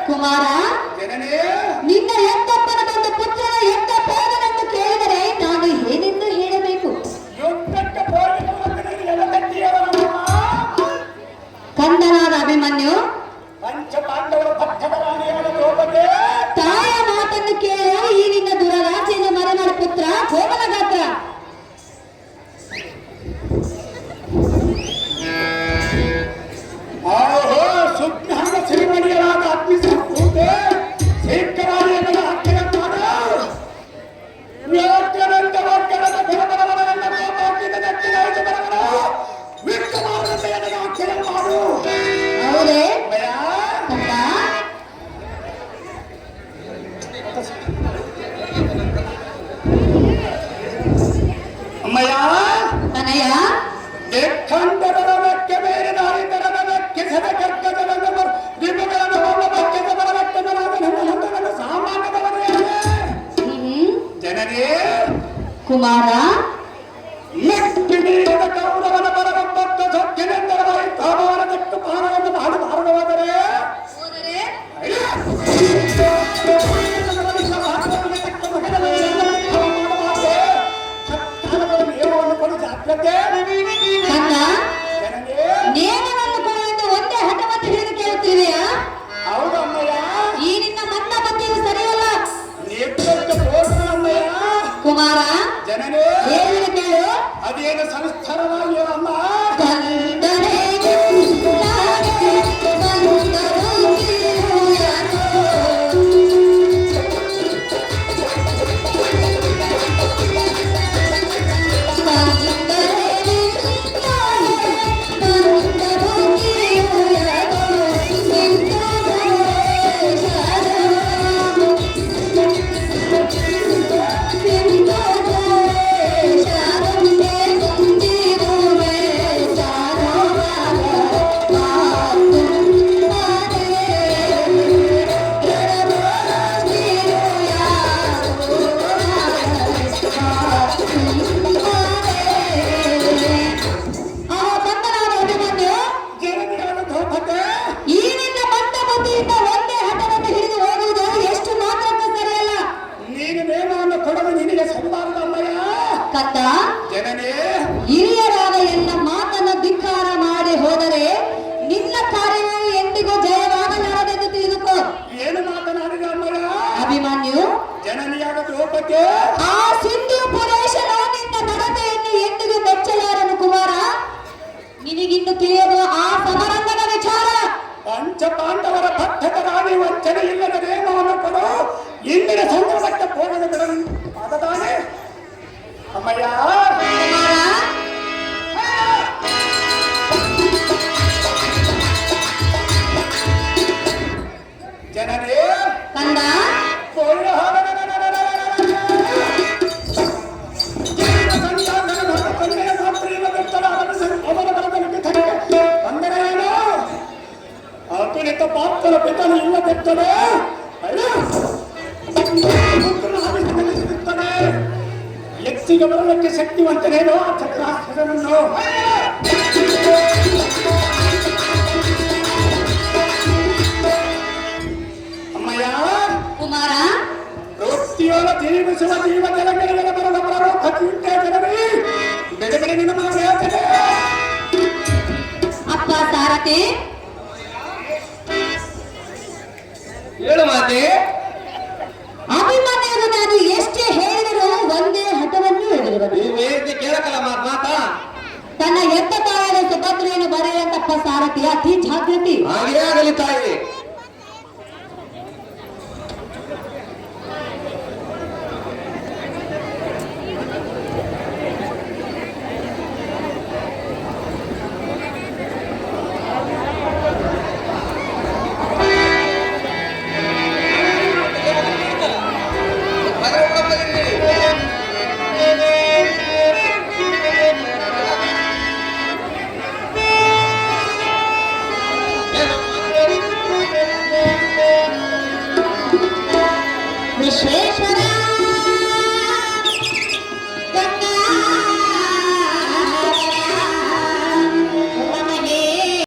ಕುಮಾರ, ನಿನ್ನ ಎಂತಪ್ಪನ ಬಂದ ಪುತ್ರನ ಎಂತ ಪೋದನೆಂದು ಕೇಳಿದರೆ ನಾನು ಏನೆಂದು ಹೇಳಬೇಕು? ಕಂದನಾದ ಅಭಿಮನ್ಯು, ತಾಯ ಮಾತನ್ನು ಕೇಳು. ಈ ನಿನ್ನ ದುರರಾಶಿಯಿಂದ ಮರನಾಡ ಪುತ್ರ ಕೋಮಲ ಗಾತ್ರ. ಸಿರಿಮಣಿಯರಾದ ಅಗ್ನಿ ಸಂಪೂರ್ಣೆ ಶೀಘ್ರವಾಗಿ ಅದರ ಹತ್ತಿರ ಮಾಡು. ಯೋಗ್ಯನಂತ ವಾಕ್ಯದ ಫಲಫಲವನ್ನ ಗೋಪಾಕಿದ ದಕ್ಷಿಣ ಬರವರ ವಿಕ್ರಮಾನಂದ ಅದರ ಹತ್ತಿರ ಮಾಡು. ಹೌದೇ ಅಮ್ಮಯ್ಯ ಅನಯ್ಯ, ದೇಖಂಡರ ವ್ಯಕ್ತಿ ಬೇರೆ ದಾರಿ ತರದ ವ್ಯಕ್ತಿ ಸದ ಕರ್ಕದ ದೀಪಗಳನ್ನು ಹೋಗಬೇಕೆಂದ ಬರಬೇಕೆಂದ ಸಾಮಾನ್ಯದವರೇ ಜನರೇ. ಕುಮಾರ, ಮೆಟ್ಟಿ ನೀಡಿದ ಕೌರವನ ಬರಬತ್ತ ಸೊಕ್ಕಿನೆಂದರ ಕಾಮವನ ತೆಟ್ಟು ಪಾನವನ್ನು ಮಾಡಿ ಭಾರತವಾದರೆ ನಿಯಮವನ್ನು ಕೊಡು ಜಾಗ್ರತೆ. ನೇಮವನ್ನು ಕೊಡುವಂತೆ ಒಂದೇ ಹಠವನ್ನು ಹಿಡಿದು ಕೇಳುತ್ತಿರುವೆಯಾ? ಹೌದು ಅಮ್ಮಯ್ಯ, ಈ ನಿನ್ನ ಮನ್ನ ಬುದ್ಧಿಯು ಸರಿಯಲ್ಲ. ಅಮ್ಮಯ್ಯ ಕುಮಾರ, ಜನನೇ ಏನು ಕೇಳು. ಅದೇನು ಸಂಸ್ಥಾನವಾಗಿ ಅಮ್ಮ ಹಿರಿಯರಾದ ಎಲ್ಲ ಮಾತನ್ನು ಧಿಕ್ಕಾರ ಮಾಡಿ ಹೋದರೆ ನಿನ್ನ ಕಾರ್ಯವು ಎಂದಿಗೂ ಜಯವಾಗಲಾರದೆಂದು ತಿಳಿದುಕೋ. ಏನು ಮಾತನಾಡಿದ ಅಮ್ಮಯ್ಯ? ಅಭಿಮನ್ಯು, ಜನನಿಯಾದ ದ್ರೌಪದಿ ಆ ಸಿಂಧು ಪುರೇಶನು ನಿನ್ನ ನಡತೆಯನ್ನು ಎಂದಿಗೂ ಮೆಚ್ಚಲಾರನು. ಕುಮಾರ, ನಿನಗಿನ್ನು ತಿಳಿಯದು ಆ ಸಮರಂಗದ ವಿಚಾರ. ಪಂಚ ಪಾಂಡವರ ಪಥದ ರಾಣಿ ವಂಚನೆ ಇಲ್ಲದ ನೇಮವನ್ನು ಕೊಡು. ಇಂದಿನ ಸಂದರ್ಭಕ್ಕೆ ಹೋಗದ ಬಿಡಲು ಅದತಾನೆ ಅಮ್ಮಯ್ಯ. ಜನರೇ ಕಂದ, ಅತುಲಿತ ಪಾತ್ರ ಪಿತನು ಇಲ್ಲದಿದ್ದರೆ ಹೆಚ್ಚಿಗೆ ಬರಲಿಕ್ಕೆ ಶಕ್ತಿವಂತನೇನೋ ಆ ಚಕ್ರಾಸ್ತ್ರವನ್ನು ಅಮ್ಮಯ್ಯ. ಕುಮಾರ, ವೃತ್ತಿಯೋಳ ಜೀವಿಸುವ ಜೀವ ಜನಗಳಿಗೆ ಬರದ ಪ್ರರೋಧ ಚಿಂತೆ ಜನರೇ ಬೆಳೆ ಬೆಳೆ ನಿನ್ನ ಮನೆ ಅಪ್ಪ ಸಾರಥಿ, ಹೇಳು ಮಾತೆ. ಅಭಿಮನ್ಯನು ನಾನು ಎಷ್ಟೇ ಹೇಳಿದರೂ ಒಂದೇ ಹಠವನ್ನು ಹೇಳಿರುವುದು. ಕೇಳಕಲ್ಲ ಮಾತ. ತನ್ನ ಎತ್ತ ತಾಯದ ಸುಭದ್ರೆಯನ್ನು ಬರೆಯಂತಪ್ಪ ಸಾರಥಿ ಅತಿ ಜಾಗೃತಿ. ಹಾಗೆ ಆಗಲಿ